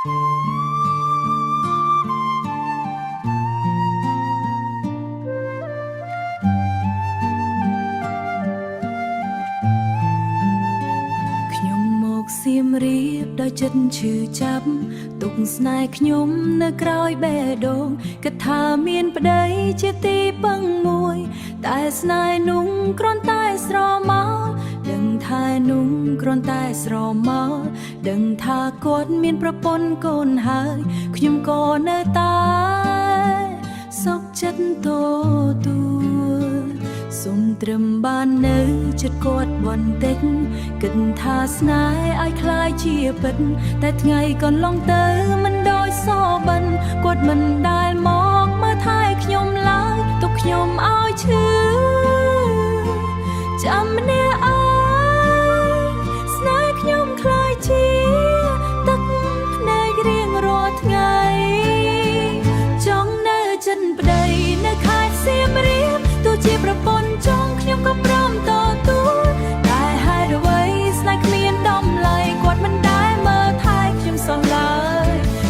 សៀមរាបដោយចិត្តឈឺចាប់ទុកស្នេហ៍ខ្ញុំនៅក្រោយបេះដូងគិតថាមានប្តីជាទីពឹងមួយតែស្នេហ៍នោះគ្រាន់តែស្រមកដឹងថានោះគ្រាន់តែស្រមកដឹងថាគាត់មានប្រពន្ធកូនហើយខ្ញុំក៏នៅតែសុខចិត្តតទួលសុំត្រឹមបាននៅចិត្តគាត់បន្តិចគិតថាស្នេហ៍ឲ្យคล้ายជាពិតតែថ្ងៃកន្លងទៅមិនដោយសបិនគាត់មិនដែលមកមើលថែខ្ញុំឡើយទុកខ្ញុំឲ្យឈឺចាំម្នាក់ឯងស្នេហ៍ខ្ញុំคล้ายជាទឹកភ្នែករៀងរាល់ថ្ងៃចង់នៅចិនប្តីនៅខេត្តសៀមរាបទោះជាប្រពន្ធចង់ខ្ញុំក៏ព្រមតទួលតែហេតុអ្វីស្នេហ៍គ្មានដំឡៃគាត់មិនដែលមើលថែខ្ញុំសោះឡើយ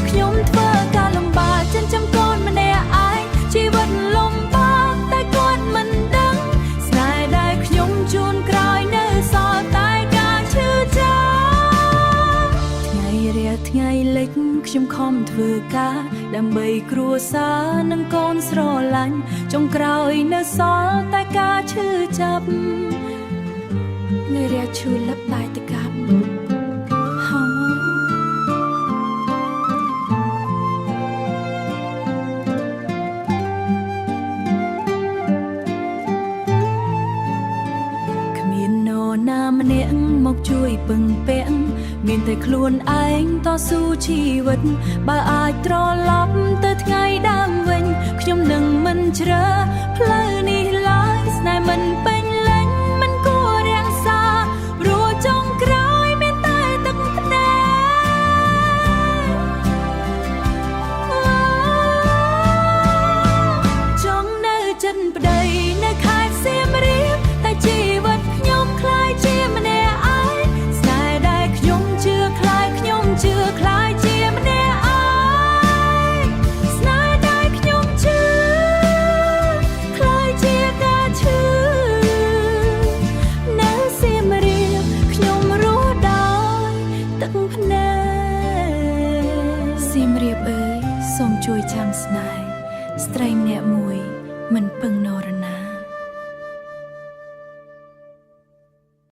ខ្ញុំធ្វើការលំបាកចិញ្ចឹមកូនម្នាក់ឯងជីវិតលំបាកតែគាត់មិនដឹងស្នេហ៍ដែលខ្ញុំជូនក្រោយនៅសល់តែការឈឺចាប់ថ្ងៃរាថ្ងៃលិចខ្ញុំខំធ្វើការដើម្បីគ្រួសារនិងកូនស្រឡាញ់ចុងក្រោយនៅសល់តែការឈឺចាប់នៅរាឈឺលឹបដៃទៅកាប់គ្មាននរណាម្នាក់មកជួយពឹងពាក់មានតែខ្លួនឯងតស៊ូជីវិតបើអាចត្រឡប់ទៅថ្ងៃដើមវិញខ្ញុំនឹងមិនជ្រើផ្លូវ